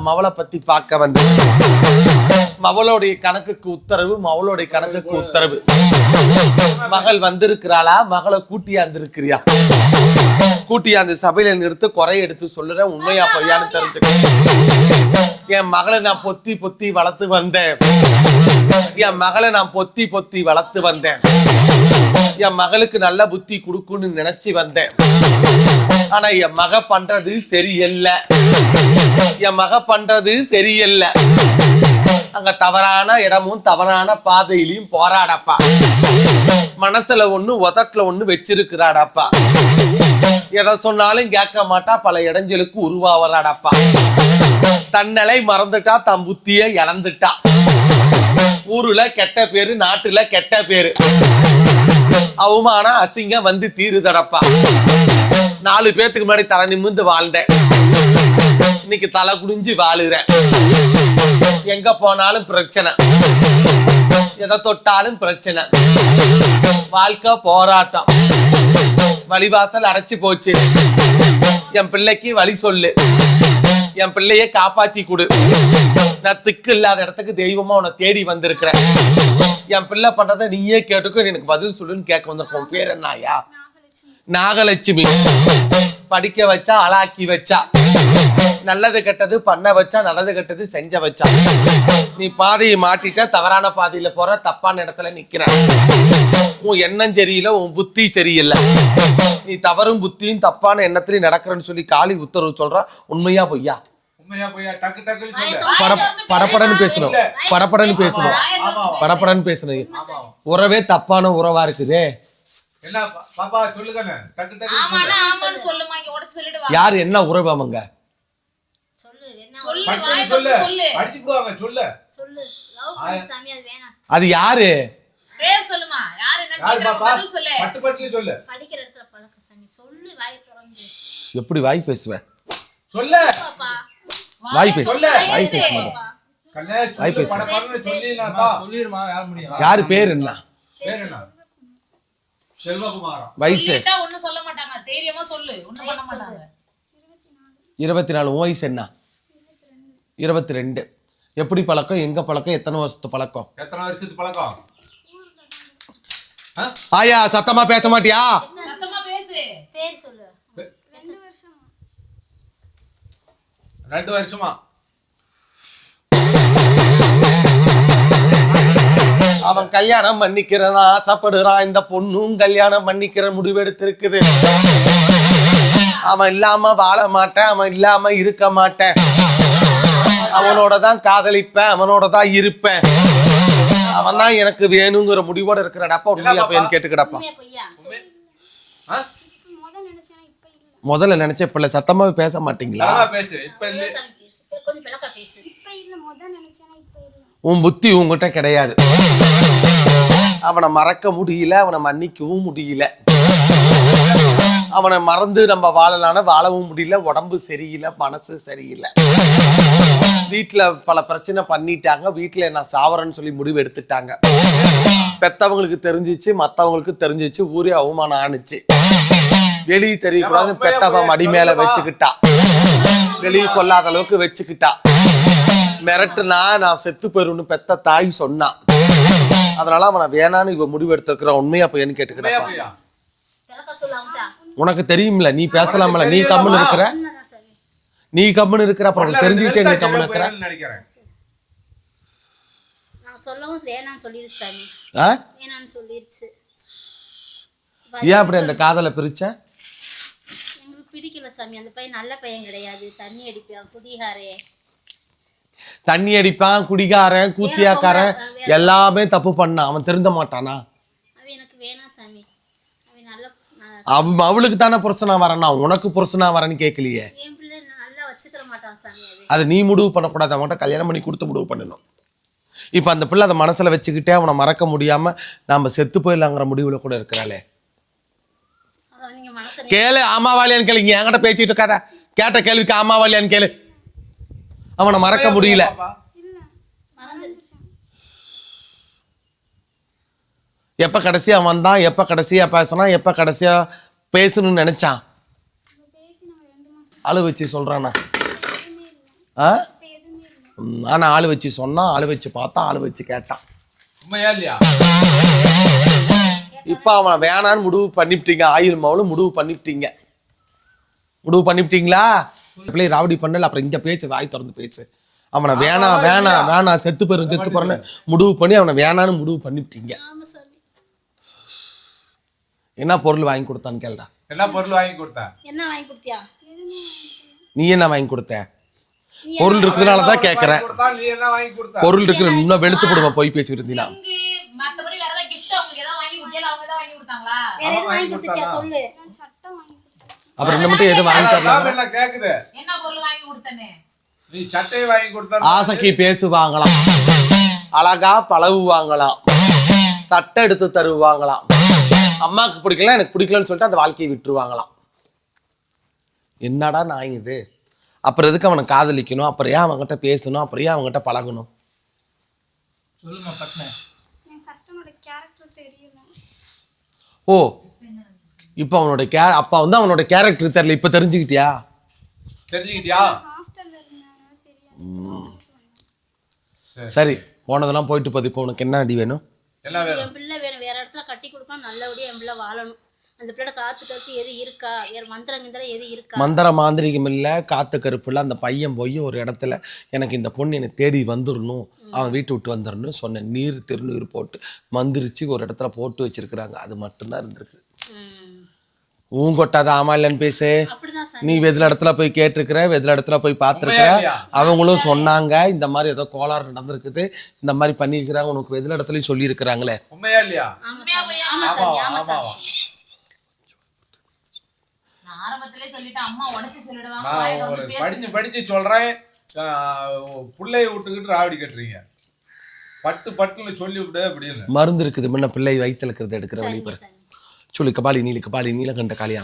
மவளை பத்தி பார்க்க வந்து மவளுடைய கணக்குக்கு உத்தரவு, மவளுடைய கணக்குக்கு உத்தரவு. மகள் வந்திருக்கிறாளா, மகளை கூட்டியாந்திருக்கிறியா? கூட்டியாந்து சபையில நிறுத்து, குறைய எடுத்து சொல்லுறேன், உண்மையா பொய்யான்னு தெரிஞ்சுக்க. என் மகளை நான் பொத்தி பொத்தி வளர்த்து வந்தேன். என் மகளை நான் பொத்தி பொத்தி வளர்த்து வந்தேன். என் மகளுக்கு நல்ல புத்தி கொடுக்குன்னு நினைச்சு வந்தேன். ஆனா என் மக பண்றது சரியில்ல. என் மக பண்றது சரியில்ல. அங்க தவறான இடமும் தவறான பாதையிலையும் போராடப்பா. மனசுல ஒண்ணு உதட்டுல ஒண்ணு வச்சிருக்கிறாடப்பா. எதை சொன்னாலும் கேட்க மாட்டா, பல இடைஞ்சலுக்கு உருவாவறாடப்பா. தன்னலை மறந்துட்டா, தன் புத்திய இழந்துட்டா. ஊருல கெட்ட பேரு, நாட்டுல கெட்ட பேரு, அவமானம் அசிங்கம் வந்து தீருதடப்பா. 4 பேத்துக்கு முன்னாடி தலை நிமிர்ந்து வாழ்ந்தேன், இன்னைக்கு தலை குடிஞ்சு வாழுறேன். எங்க போனாலும் பிரச்சனை, எதை தொட்டாலும் பிரச்சனை. வாழ்க்கை போராட்டம், வழிவாசல் அடைச்சு போச்சு. என் பிள்ளைக்கு வழி சொல்லு, என் பிள்ளைய காப்பாத்தி கொடு. நான் திக்கு இல்லாத இடத்துக்கு தெய்வமா உன்னை தேடி வந்திருக்கிறேன். என் பிள்ளை பண்றத நீயே கேட்டுக்கோ, எனக்கு பதில் சொல்லுன்னு கேட்க வந்திருக்கோம். பேர் என்னயா? நாகலட்சுமி. படிக்க வச்சா, அழாக்கி வச்சா, நல்லது கெட்டது பண்ண வச்சா, நல்லது கெட்டது செஞ்ச வச்சா. நீ பாதையை மாட்டிட்ட, தவறான பாதையில போற, தப்பான இடத்துல நிக்கிற. உன் எண்ணம் சரியில்லை, உன் புத்தி சரியில்லை. நீ தவறும் புத்தியும் தப்பான எண்ணத்திலையும் நடக்கிறன்னு சொல்லி காளி உத்தரவு சொல்ற. உண்மையா பொய்யா? படப்படன்னு பேசணும், படப்படன்னு பேசணும், படப்படன்னு பேசணும். உறவே தப்பான உறவா இருக்குதே. யாரு என்ன உறவு? அவங்க அது யாரு? எப்படி வாய் பேசுவேன்? வாய் பேச, வாய் பேச, வாய் பேச. யாரு பேர் என்ன? வயசு 24. உன் வயசு என்ன? 22. எப்படி பழக்கம்? எங்க பழக்கம்? எத்தனை வருஷத்து பழக்கம்? ஆயா சத்தமா பேச மாட்டியா? 2 வருஷமா. அவன் கல்யாணம் பண்ணிக்கிறேன் ஆசைப்படுறான். இந்த பொண்ணும் கல்யாணம் பண்ணிக்கிற முடிவெடுத்திருக்குது. அவன் இல்லாம வாழ மாட்டேன், அவன் இல்லாம இருக்க மாட்டேன், அவனோட தான் காதலிப்பேன், அவனோட தான் இருப்பேன், அவன் தான் எனக்கு வேணுங்கிற முடிவோட இருக்கிறடப்பா. உண்மையா பையன் கேட்டுக்கிடப்பா. முதல்ல நினைச்ச பிள்ளை சத்தமா பேச மாட்டீங்களா? உன் புத்தி உங்ககிட்ட கிடையாது. அவனை மறக்க முடியல, அவனை மன்னிக்கவும் முடியல. அவனை மறந்து நம்ம வாழலான வாழவும் முடியல. உடம்பு சரியில்லை, மனசு சரியில்லை. வீட்டுல பல பிரச்சனை பண்ணிட்டாங்க. வீட்டுல நான் சாவரன்னு சொல்லி முடிவு எடுத்துட்டாங்க. பெத்தவங்களுக்கு தெரிஞ்சிச்சு, மத்தவங்களுக்கு தெரிஞ்சிச்சு, ஊரே அவமானம் ஆணுச்சு. வெளியே தெரியக்கூடாது, பெத்தவன் மடி மேல வச்சுக்கிட்டா, வெளியே சொல்லாத அளவுக்கு வச்சுக்கிட்டா. மிரட்டுனா நான் செத்து போயிருன்னு பெத்த தாய் சொன்னான். அதனால அவனை வேணான்னு இவ முடிவு எடுத்திருக்கிறான். உண்மையா பையன்னு கேட்டுக்கிட்டா. உனக்கு தெரியும்ல, நீ பேசலாம்ல, நீ கம்முன்னு இருக்கிற, நீ கம்முன்னு இருக்கிற, அப்புறம் தெரிஞ்சுக்கிட்டே நீ கம்முன்னு இருக்கிற. ஏன் அப்படி அந்த காதலை பிரிச்ச? பிடிக்கல சாமி. அந்த பையன் நல்ல பையன் கிடையாது. தண்ணி அடிப்பான், குடிகாரன், தண்ணி அடிப்பான், குடிகாரன், கூத்தியாக்காரன், எல்லாமே தப்பு பண்ணான். அவன் திருந்த மாட்டானா? எனக்கு வேணாம் சாமி. அவளுக்கு தானே புருஷனா வரனா, உனக்கு புருஷனா வரன்னு கேட்கலையே. என் பிள்ளை நல்லா வச்சுக்கிற மாட்டான் சாமி. அது நீ முடிவு பண்ணக்கூடாது, அவன்கிட்ட கல்யாணம் பண்ணி கொடுத்து முடிவு பண்ணணும். இப்ப அந்த பிள்ளை அதை மனசுல வச்சுக்கிட்டே அவனை மறக்க முடியாம நாம செத்து போயிடலாங்கிற முடிவுல கூட இருக்கிறாளே. கேளு, ஆமாவாளியான்னு கேளுங்க. என்கிட்ட பேசிட்டு இருக்காத. கேட்ட கேள்விக்கு ஆமாவாளியான்னு கேளு. அவனை மறக்க முடியல. எப்ப கடைசியா வந்தான், எப்ப கடைசியா பேசினான், எப்ப கடைசியா பேசணும்னு நினைச்சான்? அழு வச்சு சொல்றானா? ஆனா ஆளு வச்சு சொன்னா, ஆளு வச்சு பார்த்தா, ஆளு வச்சு கேட்டான். உண்மையா இல்லையா? இப்ப அவன் வேணான்னு முடிவு பண்ணிவிட்டீங்க. ஆயுள் மவளும் முடிவு பண்ணிவிட்டீங்க. முடிவு பண்ணிவிட்டீங்களா? பிள்ளை ராவடி பண்ணல. அப்புறம் இங்க பேச்சு, வாய் திறந்து பேச்சு. அவனை வேணாம் வேணாம் வேணாம் செத்து போறேன்னு முடிவு பண்ணி அவனை வேணான்னு முடிவு பண்ணிவிட்டீங்க. ஆமா சாமி. என்ன பொருள் வாங்கி கொடுத்தான்னு கேள்றா. என்ன பொருள் வாங்கி கொடுத்தா? என்ன வாங்கி கொடுத்தியா? நீ என்ன வாங்கி கொடுத்த? பொருள் இருக்கிறதுனாலதான் கேக்குறேன். நீ என்ன வாங்கி கொடுத்தா? பொருள் இருக்கு, இன்னும் வெளுத்து போடுவேன் போய் பேசிக்கிட்டு இருந்தீங்கன்னா. மத்தபடி வேற ஏதாவது gift உங்களுக்கு ஏதாவது வாங்கி கொடுத்தியா? அவங்க ஏதாவது வாங்கி கொடுத்தாங்களா? வேற எதுவும் வாங்கி கொடுத்தியா சொல்லு. அப்புறம் இந்த மட்டும் எதுவும் வாங்கி தரலாம். என்ன கேக்குது? என்ன பொருள் வாங்கி கொடுத்தனே? நீ சட்டையை வாங்கி கொடுத்தா? ஆசைக்கு பேசுவாங்களாம், அழகா பழகுவாங்களாம், சட்டை எடுத்து தருவாங்களாம். அம்மாவுக்கு பிடிக்கல, எனக்கு பிடிக்கலன்னு சொல்லிட்டு அந்த வாழ்க்கையை விட்டுருவாங்களாம். என்னடா நான் இது? அப்புறம் எதுக்கு அவனை காதலிக்கணும்? அப்புறம் ஏன் அவங்ககிட்ட பேசணும்? அப்புறம் ஏன் அவங்ககிட்ட பழகணும்? சொல்லுமா பட்னே. ஓ, இப்போ அவனோட அப்பா வந்து அவனோட கேரக்டர் தெரியல, இப்ப தெரிஞ்சுக்கிட்டியா? தெரிஞ்சுக்கிட்டியா? சரி, போனதெல்லாம் போயிட்டு போகுது. இப்போ உனக்கு என்ன அடி வேணும்? என் பிள்ளை வேணும், வேற இடத்துல கட்டி கொடுக்கணும், நல்லபடியா என் பிள்ளை வாழணும். அந்த பிள்ளை காத்து எது இருக்கா? வேற மந்திரம் எது இருக்கா? மந்திர மாந்திரிகம் இல்லை, காத்து கருப்பு இல்லை. அந்த பையன் போய் ஒரு இடத்துல எனக்கு இந்த பொண்ணு என்னை தேடி வந்துடணும், அவன் வீட்டு விட்டு வந்துடணும் சொன்னேன். நீர் திருநீர் போட்டு மந்திரிச்சு ஒரு இடத்துல போட்டு வச்சிருக்கிறாங்க. அது மட்டும்தான் இருந்திருக்கு. ஊங்கொட்டாத ஆமா இல்லைன்னு பேசு. அப்படிதான் சாமி. நீ வெதில் இடத்துல போய் கேட்டிருக்கிற, வெதில் இடத்துல போய் பார்த்துருக்கிற. அவங்களும் சொன்னாங்க இந்த மாதிரி ஏதோ கோளாறு நடந்திருக்குது, இந்த மாதிரி பண்ணியிருக்கிறாங்க. உனக்கு வெதில் இடத்துலயும் சொல்லி இருக்கிறாங்களே. உண்மையா இல்லையா? ஆமா சாமி, ஆமா சாமி. நான் ஆரம்பத்திலே சொல்லிட்டேன், அம்மா உடைச்சு சொல்லிடுவாங்க. நான் வாயை திறந்து உங்களுக்கு பேசு. படிச்சு சொல்றேன். புள்ளைய விட்டுக்கிட்டு ராவடி கட்டுறீங்க. பட்டுன்னு சொல்லி விட்டு அப்படின்னு மருந்து இருக்குது, முன்ன பிள்ளை வயிற்றுல இருக்கிறது எடுக்கிற வழி சரிங்க பாரு. சாமி. சொல்லு கபாலி நீலகண்ட காளியா